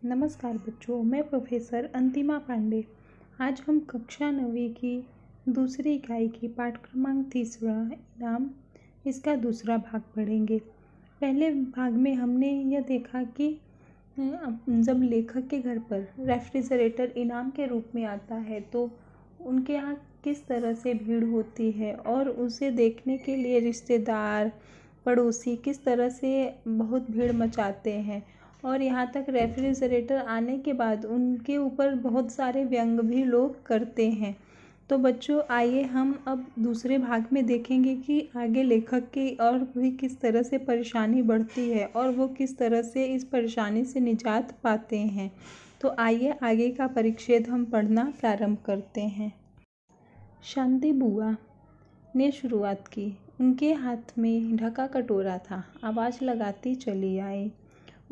नमस्कार बच्चों, मैं प्रोफेसर अंतिमा पांडे। आज हम कक्षा 9वीं की दूसरी इकाई की पाठ क्रमांक 3 इनाम इसका दूसरा भाग पढ़ेंगे। पहले भाग में हमने यह देखा कि जब लेखक के घर पर रेफ्रिजरेटर इनाम के रूप में आता है तो उनके यहाँ किस तरह से भीड़ होती है और उसे देखने के लिए रिश्तेदार, पड़ोसी किस तरह से बहुत भीड़ मचाते हैं। और यहाँ तक रेफ्रिजरेटर आने के बाद उनके ऊपर बहुत सारे व्यंग भी लोग करते हैं। तो बच्चों, आइए हम अब दूसरे भाग में देखेंगे कि आगे लेखक की और भी किस तरह से परेशानी बढ़ती है और वो किस तरह से इस परेशानी से निजात पाते हैं। तो आइए आगे का परिच्छेद हम पढ़ना प्रारंभ करते हैं। शांति बुआ ने शुरुआत की। उनके हाथ में ढका कटोरा था। आवाज़ लगाती चली आई,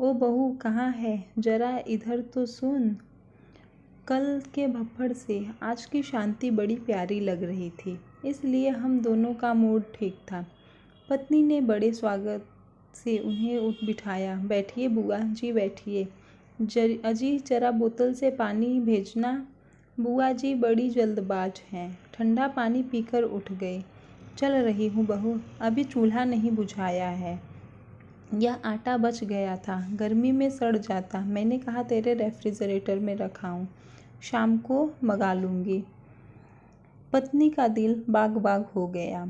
ओ बहू कहाँ है, जरा इधर तो सुन। कल के भप्पड़ से आज की शांति बड़ी प्यारी लग रही थी, इसलिए हम दोनों का मूड ठीक था। पत्नी ने बड़े स्वागत से उन्हें बिठाया। बैठिए बुआ जी, बैठिए। अजी जरा बोतल से पानी भेजना। बुआ जी बड़ी जल्दबाज हैं, ठंडा पानी पीकर उठ गई। चल रही हूँ बहू, अभी चूल्हा नहीं बुझाया है। यह आटा बच गया था, गर्मी में सड़ जाता। मैंने कहा तेरे रेफ्रिजरेटर में रखा हूँ, शाम को मंगा लूँगी। पत्नी का दिल बाग बाग हो गया।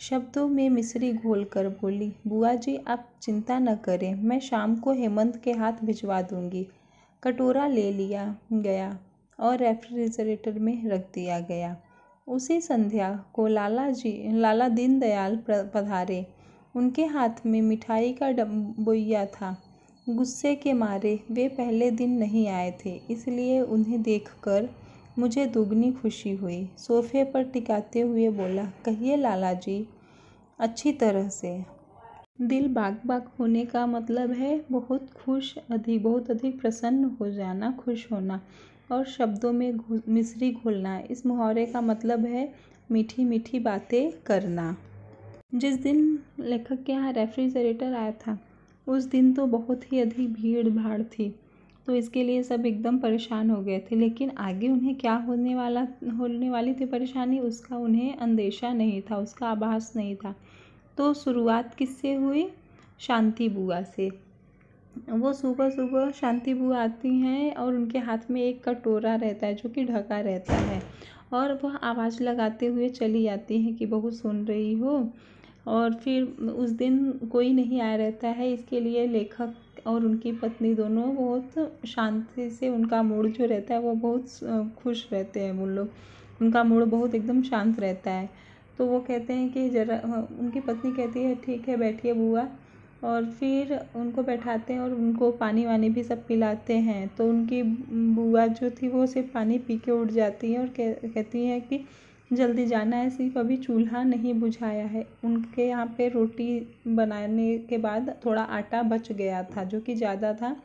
शब्दों में मिश्री घोल कर बोली, बुआ जी आप चिंता न करें, मैं शाम को हेमंत के हाथ भिजवा दूँगी। कटोरा ले लिया गया और रेफ्रिजरेटर में रख दिया गया। उसी संध्या को लाला दीनदयाल पधारे। उनके हाथ में मिठाई का डब्बोइया था। गुस्से के मारे वे पहले दिन नहीं आए थे, इसलिए उन्हें देखकर मुझे दुगनी खुशी हुई। सोफे पर टिकाते हुए बोला, कहिए लाला जी। अच्छी तरह से। दिल बाग बाग होने का मतलब है बहुत अधिक प्रसन्न हो जाना, खुश होना। और शब्दों में मिश्री घोलना, इस मुहावरे का मतलब है मीठी मीठी बातें करना। जिस दिन लेखक के यहाँ रेफ्रिजरेटर आया था उस दिन तो बहुत ही अधिक भीड़ भाड़ थी, तो इसके लिए सब एकदम परेशान हो गए थे। लेकिन आगे उन्हें क्या होने वाली थी परेशानी, उसका उन्हें अंदेशा नहीं था, उसका आभास नहीं था। तो शुरुआत किससे हुई? शांति बुआ से। वो सुबह सुबह शांति बुआ आती हैं और उनके हाथ में एक कटोरा रहता है जो कि ढका रहता है, और वह आवाज़ लगाते हुए चली आती हैं कि बहू सुन रही हो। और फिर उस दिन कोई नहीं आया रहता है, इसके लिए लेखक और उनकी पत्नी दोनों बहुत शांति से, उनका मूड जो रहता है वो बहुत खुश रहते हैं वो लोग, उनका मूड बहुत एकदम शांत रहता है। तो वो कहते हैं कि जरा, उनकी पत्नी कहती है ठीक है बैठिए बुआ, और फिर उनको बैठाते हैं और उनको पानी वानी भी सब पिलाते हैं। तो उनकी बुआ जो थी वो सिर्फ पानी पी के उठ जाती हैं और कहती हैं कि जल्दी जाना है, सिर्फ अभी चूल्हा नहीं बुझाया है। उनके यहाँ पे रोटी बनाने के बाद थोड़ा आटा बच गया था जो कि ज़्यादा था,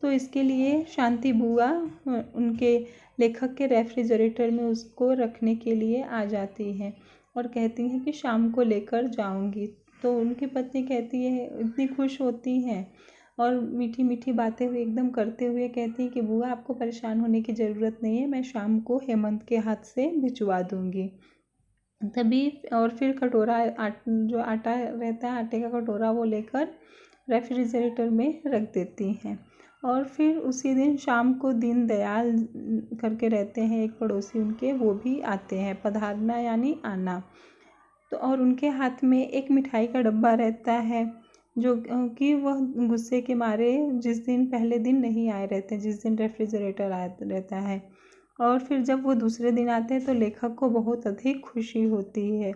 तो इसके लिए शांति बुआ उनके लेखक के रेफ्रिजरेटर में उसको रखने के लिए आ जाती हैं और कहती हैं कि शाम को लेकर जाऊंगी। तो उनकी पत्नी कहती है, इतनी खुश होती हैं और मीठी मीठी बातें हुई एकदम करते हुए कहती हैं कि बुआ आपको परेशान होने की ज़रूरत नहीं है, मैं शाम को हेमंत के हाथ से भिजवा दूँगी। तभी और फिर कटोरा जो आटा रहता है, आटे का कटोरा वो लेकर रेफ्रिजरेटर में रख देती हैं। और फिर उसी दिन शाम को दीनदयाल करके रहते हैं एक पड़ोसी उनके, वो भी आते हैं। पधारना यानी आना। तो और उनके हाथ में एक मिठाई का डब्बा रहता है जो कि वह गुस्से के मारे जिस दिन पहले दिन नहीं आए रहते, जिस दिन रेफ्रिजरेटर आया रहता है। और फिर जब वो दूसरे दिन आते हैं तो लेखक को बहुत अधिक खुशी होती है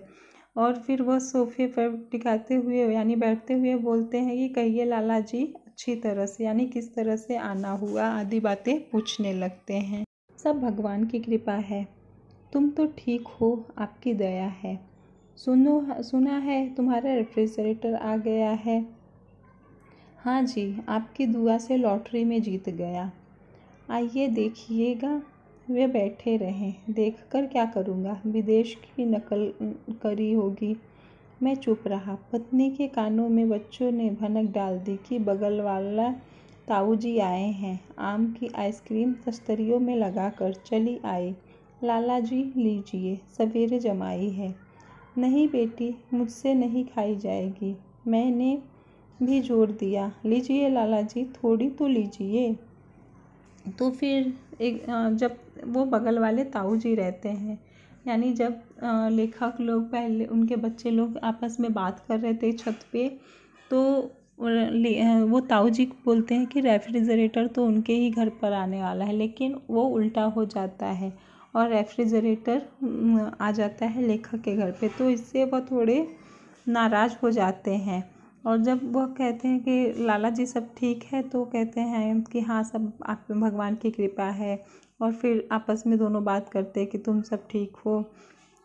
और फिर वह सोफे पर टिकाते हुए यानी बैठते हुए बोलते हैं कि कहिए लाला जी अच्छी तरह से, यानी किस तरह से आना हुआ आदि बातें पूछने लगते हैं। सब भगवान की कृपा है, तुम तो ठीक हो, आपकी दया है। सुना है तुम्हारा रेफ्रिजरेटर आ गया है। हाँ जी, आपकी दुआ से लॉटरी में जीत गया। आइए देखिएगा। वे बैठे रहें, देखकर क्या करूँगा, विदेश की नकल करी होगी। मैं चुप रहा। पत्नी के कानों में बच्चों ने भनक डाल दी कि बगल वाला ताऊ जी आए हैं। आम की आइसक्रीम तस्तरियों में लगाकर चली आई। लाला जी लीजिए, सवेरे जमाई है। नहीं बेटी, मुझसे नहीं खाई जाएगी। मैंने भी जोर दिया। लीजिए लाला जी, थोड़ी तो लीजिए। तो फिर जब वो बगल वाले ताऊ जी रहते हैं, यानी जब लेखक लोग पहले उनके बच्चे लोग आपस में बात कर रहे थे छत पे, तो वो ताऊ जी बोलते हैं कि रेफ्रिजरेटर तो उनके ही घर पर आने वाला है, लेकिन वो उल्टा हो जाता है और रेफ्रिजरेटर आ जाता है लेखक के घर पे। तो इससे वो थोड़े नाराज़ हो जाते हैं और जब वह कहते हैं कि लाला जी सब ठीक है, तो कहते हैं कि हाँ सब आप भगवान की कृपा है। और फिर आपस में दोनों बात करते हैं कि तुम सब ठीक हो,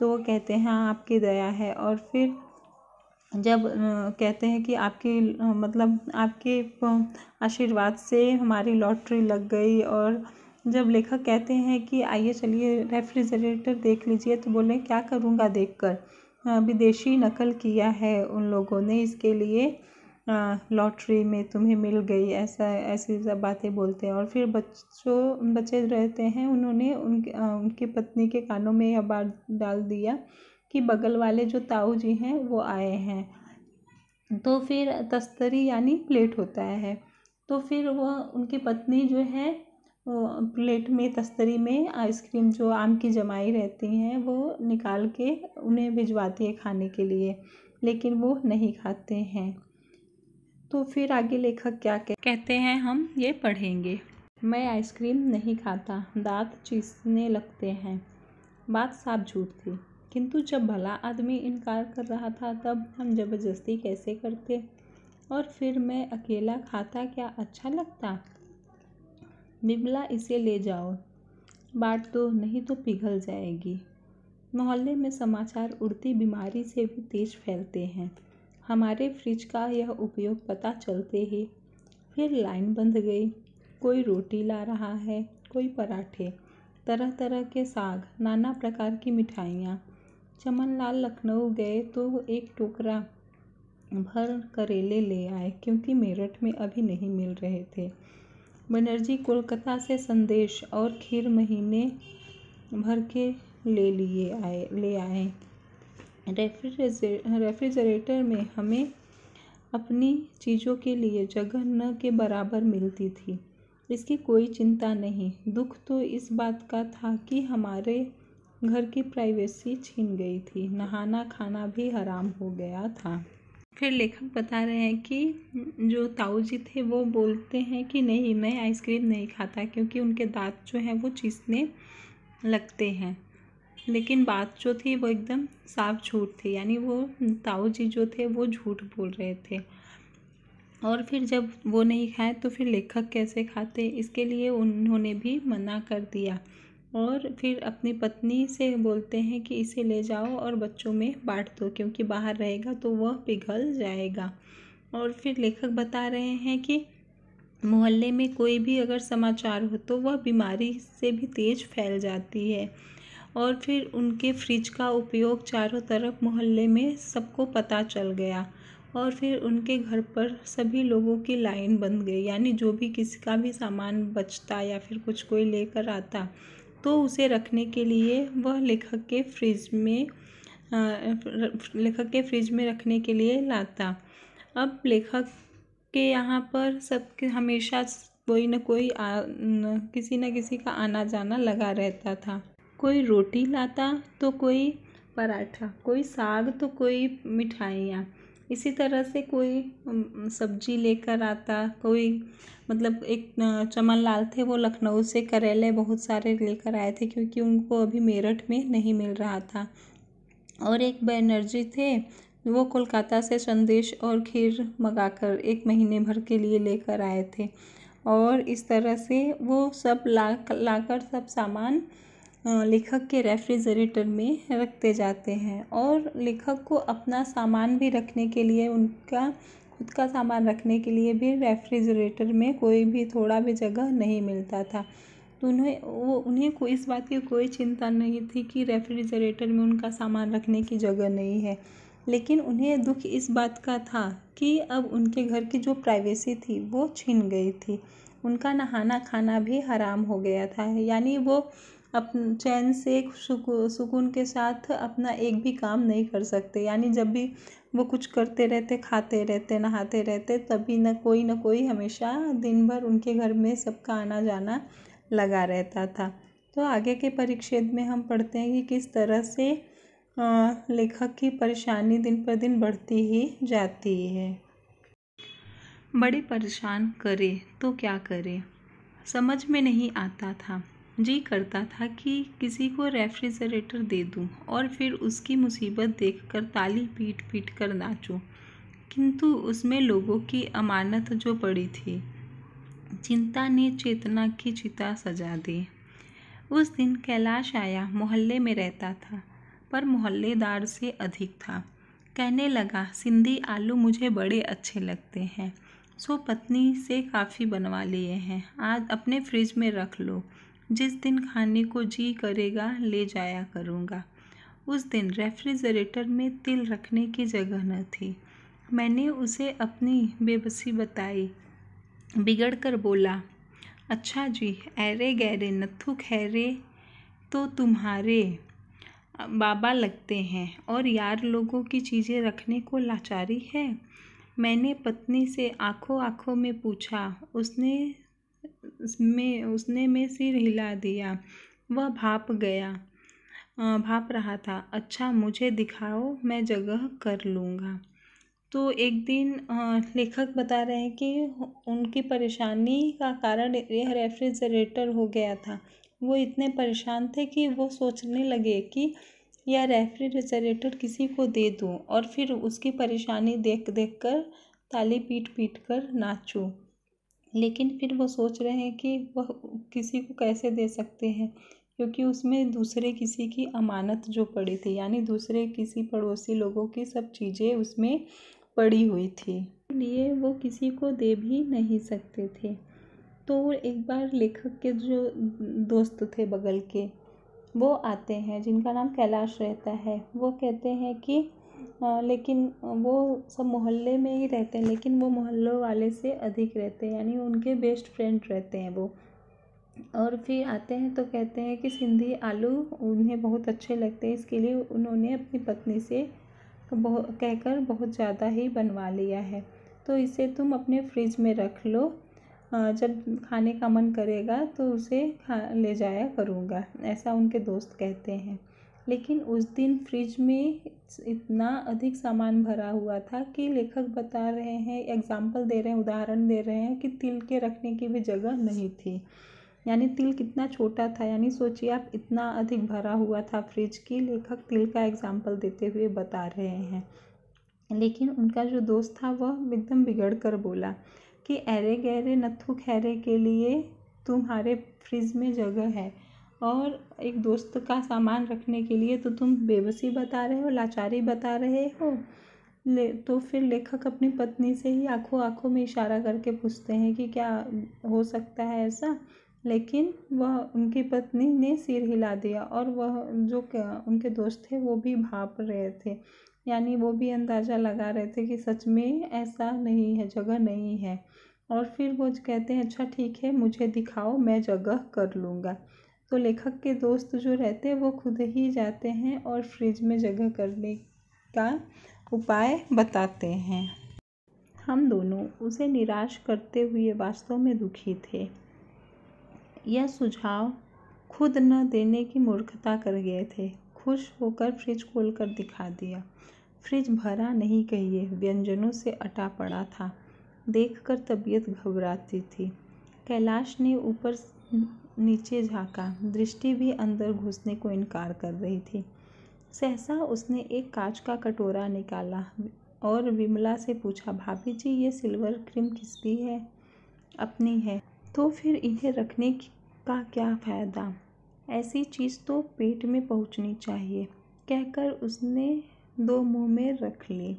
तो वो कहते हैं हाँ आपकी दया है। और फिर जब कहते हैं कि आपकी मतलब आपके आशीर्वाद से हमारी लॉटरी लग गई, और जब लेखक कहते हैं कि आइए चलिए रेफ्रिजरेटर देख लीजिए, तो बोले क्या करूँगा देखकर, विदेशी नकल किया है उन लोगों ने, इसके लिए लॉटरी में तुम्हें मिल गई, ऐसी सब बातें बोलते हैं। और फिर बच्चे रहते हैं, उन्होंने उनकी पत्नी के कानों में यह बात डाल दिया कि बगल वाले जो ताऊ जी हैं वो आए हैं। तो फिर तस्तरी यानी प्लेट होता है, तो फिर वह उनकी पत्नी जो है वो प्लेट में तस्तरी में आइसक्रीम जो आम की जमाई रहती हैं वो निकाल के उन्हें भिजवाती है खाने के लिए, लेकिन वो नहीं खाते हैं। तो फिर आगे लेखक क्या कहते हैं हम ये पढ़ेंगे। मैं आइसक्रीम नहीं खाता, दांत चीसने लगते हैं। बात साफ झूठ थी, किंतु जब भला आदमी इनकार कर रहा था तब हम ज़बरदस्ती कैसे करते। और फिर मैं अकेला खाता क्या अच्छा लगता। बिमला इसे ले जाओ, बांट दो, नहीं तो पिघल जाएगी। मोहल्ले में समाचार उड़ती बीमारी से भी तेज फैलते हैं। हमारे फ्रिज का यह उपयोग पता चलते ही फिर लाइन बंध गई। कोई रोटी ला रहा है, कोई पराठे, तरह तरह के साग, नाना प्रकार की मिठाइयाँ। चमनलाल लखनऊ गए तो एक टोकरा भर करेले ले आए, क्योंकि मेरठ में अभी नहीं मिल रहे थे। बनर्जी कोलकाता से संदेश और खीर महीने भर के ले आए। रेफ्रिजरेटर में हमें अपनी चीज़ों के लिए जगह न के बराबर मिलती थी, इसकी कोई चिंता नहीं। दुख तो इस बात का था कि हमारे घर की प्राइवेसी छीन गई थी, नहाना खाना भी हराम हो गया था। फिर लेखक बता रहे हैं कि जो ताऊ जी थे वो बोलते हैं कि नहीं, मैं आइसक्रीम नहीं खाता, क्योंकि उनके दांत जो हैं वो चीसने लगते हैं। लेकिन बात जो थी वो एकदम साफ झूठ थी, यानी वो ताऊ जी जो थे वो झूठ बोल रहे थे। और फिर जब वो नहीं खाए तो फिर लेखक कैसे खाते, इसके लिए उन्होंने भी मना कर दिया। और फिर अपनी पत्नी से बोलते हैं कि इसे ले जाओ और बच्चों में बांट दो, क्योंकि बाहर रहेगा तो वह पिघल जाएगा। और फिर लेखक बता रहे हैं कि मोहल्ले में कोई भी अगर समाचार हो तो वह बीमारी से भी तेज फैल जाती है। और फिर उनके फ्रिज का उपयोग चारों तरफ मोहल्ले में सबको पता चल गया, और फिर उनके घर पर सभी लोगों की लाइन बन गई, यानी जो भी किसी का भी सामान बचता या फिर कुछ कोई लेकर आता तो उसे रखने के लिए वह लेखक के फ्रिज में रखने के लिए लाता। अब लेखक के यहाँ पर सबके हमेशा कोई न कोई किसी न किसी का आना जाना लगा रहता था। कोई रोटी लाता तो कोई पराठा, कोई साग तो कोई मिठाइयाँ, इसी तरह से कोई सब्जी लेकर आता। कोई मतलब एक चमनलाल थे, वो लखनऊ से करेले बहुत सारे लेकर आए थे, क्योंकि उनको अभी मेरठ में नहीं मिल रहा था। और एक बनर्जी थे, वो कोलकाता से संदेश और खीर मंगाकर 1 महीने भर के लिए लेकर आए थे। और इस तरह से वो सब लाकर सब सामान लेखक के रेफ्रिजरेटर में रखते जाते हैं। और लेखक को अपना सामान भी रखने के लिए, उनका खुद का सामान रखने के लिए भी रेफ्रिजरेटर में कोई भी थोड़ा भी जगह नहीं मिलता था। तो उन्हें कोई इस बात की कोई चिंता नहीं थी कि रेफ्रिजरेटर में उनका सामान रखने की जगह नहीं है, लेकिन उन्हें दुख इस बात का था कि अब उनके घर की जो प्राइवेसी थी वो छिन गई थी। उनका नहाना खाना भी हराम हो गया था, यानी वो अपन चैन से सुकून के साथ अपना एक भी काम नहीं कर सकते। यानी जब भी वो कुछ करते रहते, खाते रहते, नहाते रहते, तभी न कोई हमेशा दिन भर उनके घर में सबका आना जाना लगा रहता था। तो आगे के परिच्छेद में हम पढ़ते हैं कि किस तरह से लेखक की परेशानी दिन पर दिन बढ़ती ही जाती है। बड़े परेशान करे तो क्या करे, समझ में नहीं आता था। जी करता था कि किसी को रेफ्रिजरेटर दे दूं और फिर उसकी मुसीबत देखकर ताली पीट पीट कर नाचूं, किंतु उसमें लोगों की अमानत जो पड़ी थी, चिंता ने चेतना की चिता सजा दी। उस दिन कैलाश आया। मोहल्ले में रहता था, पर मोहल्लेदार से अधिक था। कहने लगा, सिंधी आलू मुझे बड़े अच्छे लगते हैं, सो पत्नी से काफ़ी बनवा लिए हैं, आज अपने फ्रिज में रख लो, जिस दिन खाने को जी करेगा ले जाया करूँगा। उस दिन रेफ्रिजरेटर में तिल रखने की जगह न थी। मैंने उसे अपनी बेबसी बताई। बिगड़ कर बोला, अच्छा जी, ऐरे गैरे नत्थु खैरे तो तुम्हारे बाबा लगते हैं और यार लोगों की चीज़ें रखने को लाचारी है। मैंने पत्नी से आंखों आंखों में पूछा। उसने में सिर हिला दिया। वह भाप रहा था। अच्छा, मुझे दिखाओ, मैं जगह कर लूँगा। तो एक दिन लेखक बता रहे हैं कि उनकी परेशानी का कारण यह रेफ्रिजरेटर हो गया था। वो इतने परेशान थे कि वो सोचने लगे कि यह रेफ्रिजरेटर किसी को दे दूं और फिर उसकी परेशानी देख देख कर ताली पीट पीट कर नाचूं। लेकिन फिर वो सोच रहे हैं कि वह किसी को कैसे दे सकते हैं, क्योंकि उसमें दूसरे किसी की अमानत जो पड़ी थी, यानी दूसरे किसी पड़ोसी लोगों की सब चीज़ें उसमें पड़ी हुई थी, इसलिए वो किसी को दे भी नहीं सकते थे। तो एक बार लेखक के जो दोस्त थे बगल के, वो आते हैं, जिनका नाम कैलाश रहता है। वो कहते हैं कि लेकिन वो सब मोहल्ले में ही रहते हैं, लेकिन वो मोहल्लों वाले से अधिक रहते हैं, यानी उनके बेस्ट फ्रेंड रहते हैं वो। और फिर आते हैं तो कहते हैं कि सिंधी आलू उन्हें बहुत अच्छे लगते हैं, इसके लिए उन्होंने अपनी पत्नी से कहकर बहुत ज़्यादा ही बनवा लिया है, तो इसे तुम अपने फ्रिज में रख लो, जब खाने का मन करेगा तो उसे ले जाया करूँगा, ऐसा उनके दोस्त कहते हैं। लेकिन उस दिन फ्रिज में इतना अधिक सामान भरा हुआ था कि लेखक बता रहे हैं, एग्जाम्पल दे रहे हैं, उदाहरण दे रहे हैं कि तिल के रखने की भी जगह नहीं थी। यानी तिल कितना छोटा था, यानी सोचिए आप, इतना अधिक भरा हुआ था फ्रिज की। लेखक तिल का एग्जाम्पल देते हुए बता रहे हैं। लेकिन उनका जो दोस्त था वह एकदम बिगड़ कर बोला कि अरे गहरे नत्थु खैरे के लिए तुम्हारे फ्रिज में जगह है, और एक दोस्त का सामान रखने के लिए तो तुम बेबसी बता रहे हो, लाचारी बता रहे हो। तो फिर लेखक अपनी पत्नी से ही आंखों आंखों में इशारा करके पूछते हैं कि क्या हो सकता है ऐसा। लेकिन वह उनकी पत्नी ने सिर हिला दिया, और वह जो उनके दोस्त थे वो भी भाप रहे थे, यानी वो भी अंदाज़ा लगा रहे थे कि सच में ऐसा नहीं है, जगह नहीं है। और फिर वो कहते हैं, अच्छा ठीक है, मुझे दिखाओ, मैं जगह कर लूँगा। तो लेखक के दोस्त जो रहते हैं वो खुद ही जाते हैं और फ्रिज में जगह करने का उपाय बताते हैं। हम दोनों उसे निराश करते हुए वास्तव में दुखी थे। यह सुझाव खुद न देने की मूर्खता कर गए थे। खुश होकर फ्रिज खोलकर दिखा दिया। फ्रिज भरा नहीं कहिए, व्यंजनों से अटा पड़ा था। देखकर तबीयत घबराती थी। कैलाश ने ऊपर नीचे झाँका, दृष्टि भी अंदर घुसने को इनकार कर रही थी। सहसा उसने एक कांच का कटोरा निकाला और विमला से पूछा, भाभी जी, ये सिल्वर क्रीम किसकी है? अपनी है। तो फिर इन्हें रखने का क्या फ़ायदा? ऐसी चीज़ तो पेट में पहुंचनी चाहिए, कहकर उसने दो मुंह में रख ली।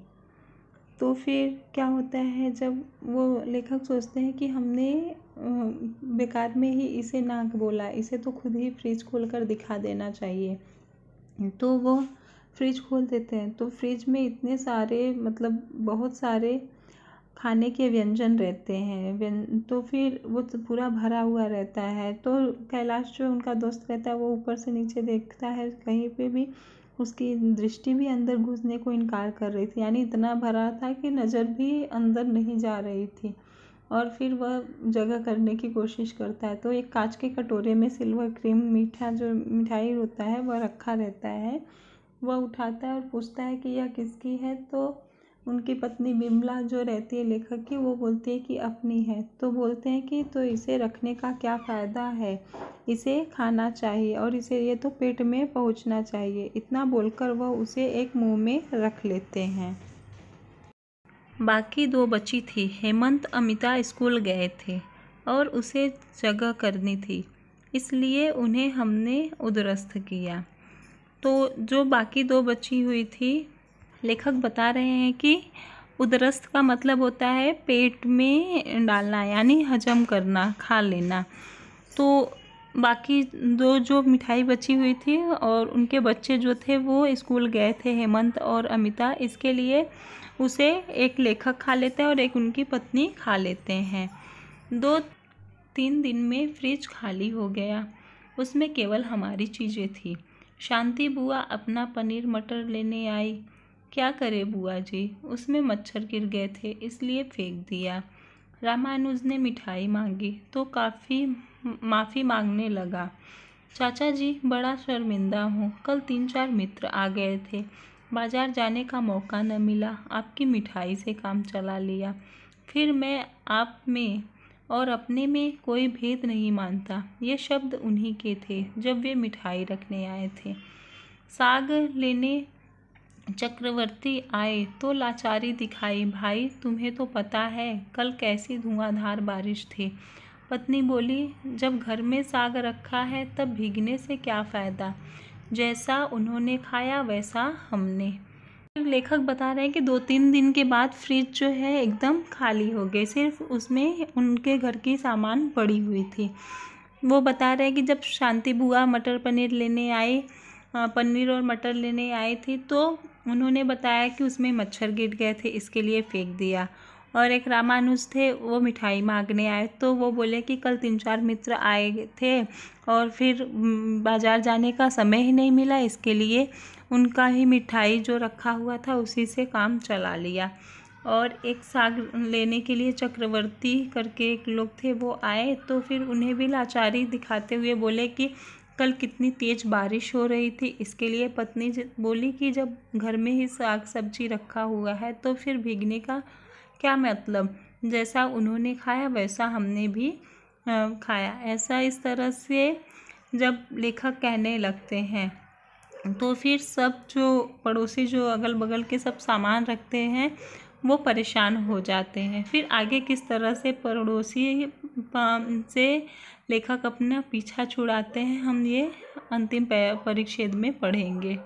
तो फिर क्या होता है, जब वो लेखक सोचते हैं कि हमने बेकार में ही इसे ना बोला, इसे तो खुद ही फ्रिज खोलकर दिखा देना चाहिए। तो वो फ्रिज खोल देते हैं तो फ्रिज में इतने सारे मतलब बहुत सारे खाने के व्यंजन रहते हैं। तो फिर वो तो पूरा भरा हुआ रहता है। तो कैलाश जो उनका दोस्त रहता है वो ऊपर से नीचे देखता है, कहीं पे भी उसकी दृष्टि भी अंदर घुसने को इनकार कर रही थी, यानी इतना भरा था कि नज़र भी अंदर नहीं जा रही थी। और फिर वह जगह करने की कोशिश करता है तो एक कांच के कटोरे में सिल्वर क्रीम मीठा जो मिठाई होता है वह रखा रहता है। वह उठाता है और पूछता है कि यह किसकी है। तो उनकी पत्नी बिमला जो रहती है लेखक की, वो बोलती है कि अपनी है। तो बोलते हैं कि तो इसे रखने का क्या फ़ायदा है, इसे खाना चाहिए और इसे ये तो पेट में पहुंचना चाहिए। इतना बोलकर वह उसे एक मुंह में रख लेते हैं। बाकी दो बची थी। हेमंत अमिता स्कूल गए थे और उसे जगह करनी थी, इसलिए उन्हें हमने उद्रस्त किया। तो जो बाकी दो बची हुई थी, लेखक बता रहे हैं कि उदरस्त का मतलब होता है पेट में डालना, यानी हजम करना, खा लेना। तो बाकी दो जो मिठाई बची हुई थी और उनके बच्चे जो थे वो स्कूल गए थे, हेमंत और अमिता, इसके लिए उसे एक लेखक खा लेते हैं और एक उनकी पत्नी खा लेते हैं। 2-3 दिन में फ्रिज खाली हो गया, उसमें केवल हमारी चीज़ें थी। शांति बुआ अपना पनीर मटर लेने आई। क्या करे बुआ जी, उसमें मच्छर गिर गए थे इसलिए फेंक दिया। रामानुज ने मिठाई मांगी तो काफ़ी माफ़ी मांगने लगा। चाचा जी बड़ा शर्मिंदा हूँ, कल 3-4 मित्र आ गए थे, बाजार जाने का मौका न मिला, आपकी मिठाई से काम चला लिया। फिर मैं आप में और अपने में कोई भेद नहीं मानता। ये शब्द उन्हीं के थे जब वे मिठाई रखने आए थे। साग लेने चक्रवर्ती आए तो लाचारी दिखाई। भाई तुम्हें तो पता है कल कैसी धुआंधार बारिश थी। पत्नी बोली, जब घर में साग रखा है तब भीगने से क्या फ़ायदा। जैसा उन्होंने खाया वैसा हमने। लेखक बता रहे हैं कि 2-3 दिन के बाद फ्रिज जो है एकदम खाली हो गई, सिर्फ उसमें उनके घर की सामान पड़ी हुई थी। वो बता रहे हैं कि जब शांति बुआ मटर पनीर लेने आई, पनीर और मटर लेने आई थी, तो उन्होंने बताया कि उसमें मच्छर गिर गए थे इसके लिए फेंक दिया। और एक रामानुज थे, वो मिठाई मांगने आए तो वो बोले कि कल 3-4 मित्र आए थे और फिर बाज़ार जाने का समय ही नहीं मिला, इसके लिए उनका ही मिठाई जो रखा हुआ था उसी से काम चला लिया। और एक साग लेने के लिए चक्रवर्ती करके एक लोग थे, वो आए तो फिर उन्हें भी लाचारी दिखाते हुए बोले कि कल कितनी तेज़ बारिश हो रही थी, इसके लिए पत्नी बोली कि जब घर में ही साग सब्जी रखा हुआ है तो फिर भीगने का क्या मतलब। जैसा उन्होंने खाया वैसा हमने भी खाया। ऐसा इस तरह से जब लेखक कहने लगते हैं तो फिर सब जो पड़ोसी जो अगल बगल के सब सामान रखते हैं वो परेशान हो जाते हैं। फिर आगे किस तरह से पड़ोसी से लेखक अपना पीछा छुड़ाते हैं, हम ये अंतिम परिच्छेद में पढ़ेंगे।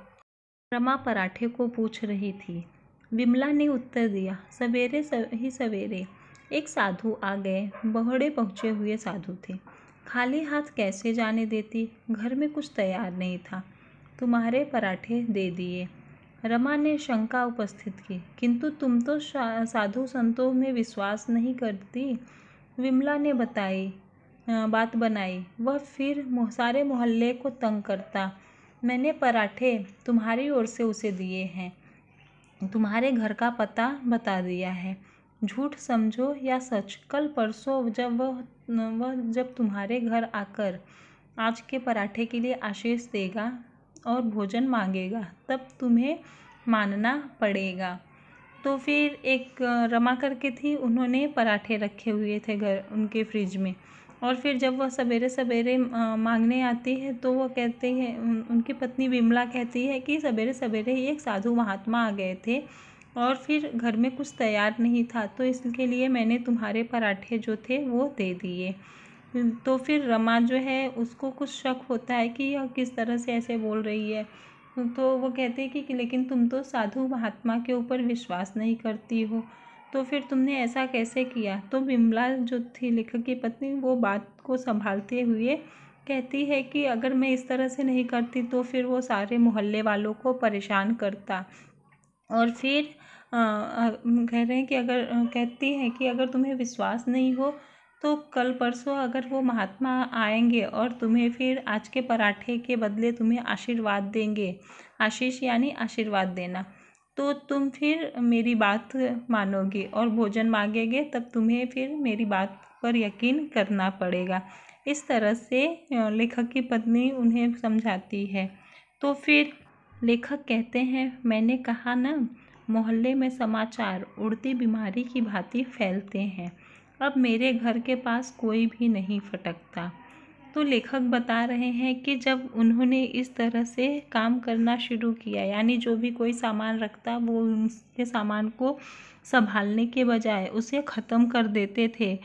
रमा पराठे को पूछ रही थी। विमला ने उत्तर दिया, सवेरे ही सवेरे एक साधु आ गए। बहड़े पहुँचे हुए साधु थे। खाली हाथ कैसे जाने देती, घर में कुछ तैयार नहीं था, तुम्हारे पराठे दे दिए। रमा ने शंका उपस्थित की, किंतु तुम तो साधु संतों में विश्वास नहीं करती। विमला ने बात बनाई, वह फिर सारे मोहल्ले को तंग करता। मैंने पराठे तुम्हारी ओर से उसे दिए हैं, तुम्हारे घर का पता बता दिया है। झूठ समझो या सच, कल परसों जब तुम्हारे घर आकर आज के पराठे के लिए आशीष देगा और भोजन मांगेगा तब तुम्हें मानना पड़ेगा। तो फिर एक रमा करके थी, उन्होंने पराठे रखे हुए थे घर उनके फ्रिज में, और फिर जब वह सवेरे सवेरे मांगने आती है तो वो कहते हैं, उनकी पत्नी विमला कहती है कि सवेरे सवेरे ही एक साधु महात्मा आ गए थे और फिर घर में कुछ तैयार नहीं था, तो इसके लिए मैंने तुम्हारे पराठे जो थे वो दे दिए। तो फिर रमा जो है उसको कुछ शक होता है कि यह किस तरह से ऐसे बोल रही है। तो वो कहते हैं कि लेकिन तुम तो साधु महात्मा के ऊपर विश्वास नहीं करती हो, तो फिर तुमने ऐसा कैसे किया। तो विमला जो थी लेखक की पत्नी, वो बात को संभालते हुए कहती है कि अगर मैं इस तरह से नहीं करती तो फिर वो सारे मोहल्ले वालों को परेशान करता। और फिर कह रहे हैं कि कहती है कि अगर तुम्हें विश्वास नहीं हो तो कल परसों अगर वो महात्मा आएंगे और तुम्हें फिर आज के पराठे के बदले तुम्हें आशीर्वाद देंगे, आशीष यानी आशीर्वाद देना, तो तुम फिर मेरी बात मानोगी और भोजन मांगेगे, तब तुम्हें फिर मेरी बात पर यकीन करना पड़ेगा। इस तरह से लेखक की पत्नी उन्हें समझाती है। तो फिर लेखक कहते हैं, मैंने कहा ना, मोहल्ले में समाचार उड़ती बीमारी की भांति फैलते हैं। अब मेरे घर के पास कोई भी नहीं फटकता। तो लेखक बता रहे हैं कि जब उन्होंने इस तरह से काम करना शुरू किया, यानी जो भी कोई सामान रखता वो उसके सामान को संभालने के बजाय उसे ख़त्म कर देते थे,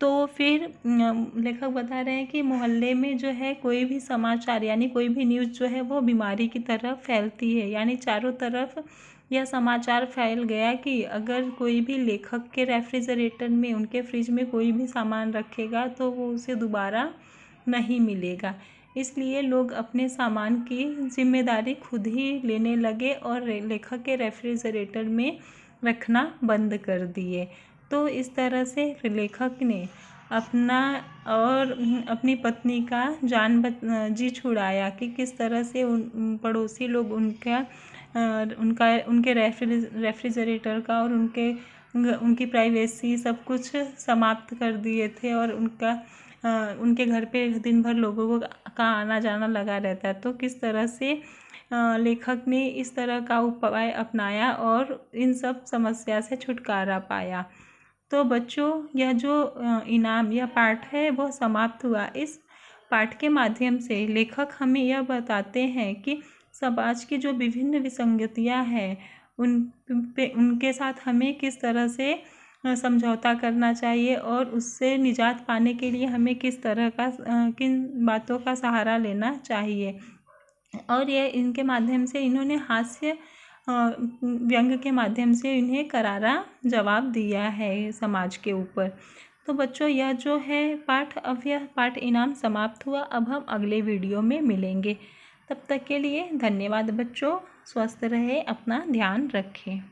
तो फिर लेखक बता रहे हैं कि मोहल्ले में जो है कोई भी समाचार यानी कोई भी न्यूज़ जो है वो बीमारी की तरह फैलती है। यानी चारों तरफ यह समाचार फैल गया कि अगर कोई भी लेखक के रेफ्रिजरेटर में, उनके फ्रिज में कोई भी सामान रखेगा तो वो उसे दोबारा नहीं मिलेगा। इसलिए लोग अपने सामान की जिम्मेदारी खुद ही लेने लगे और लेखक के रेफ्रिजरेटर में रखना बंद कर दिए। तो इस तरह से लेखक ने अपना और अपनी पत्नी का जी छुड़ाया कि किस तरह से पड़ोसी लोग उनके रेफ्रिजरेटर का और उनकी प्राइवेसी सब कुछ समाप्त कर दिए थे और उनके घर पे दिन भर लोगों का आना जाना लगा रहता है। तो किस तरह से लेखक ने इस तरह का उपाय अपनाया और इन सब समस्या से छुटकारा पाया। तो बच्चों, यह जो इनाम या पाठ है वो समाप्त हुआ। इस पाठ के माध्यम से लेखक हमें यह बताते हैं कि समाज की जो विभिन्न विसंगतियां हैं उनके साथ हमें किस तरह से समझौता करना चाहिए और उससे निजात पाने के लिए हमें किस तरह का किन बातों का सहारा लेना चाहिए। और यह इनके माध्यम से इन्होंने हास्य व्यंग के माध्यम से इन्हें करारा जवाब दिया है समाज के ऊपर। तो बच्चों, यह जो है अब यह पाठ इनाम समाप्त हुआ। अब हम अगले वीडियो में मिलेंगे। तब तक के लिए धन्यवाद बच्चों। स्वस्थ रहे, अपना ध्यान रखें।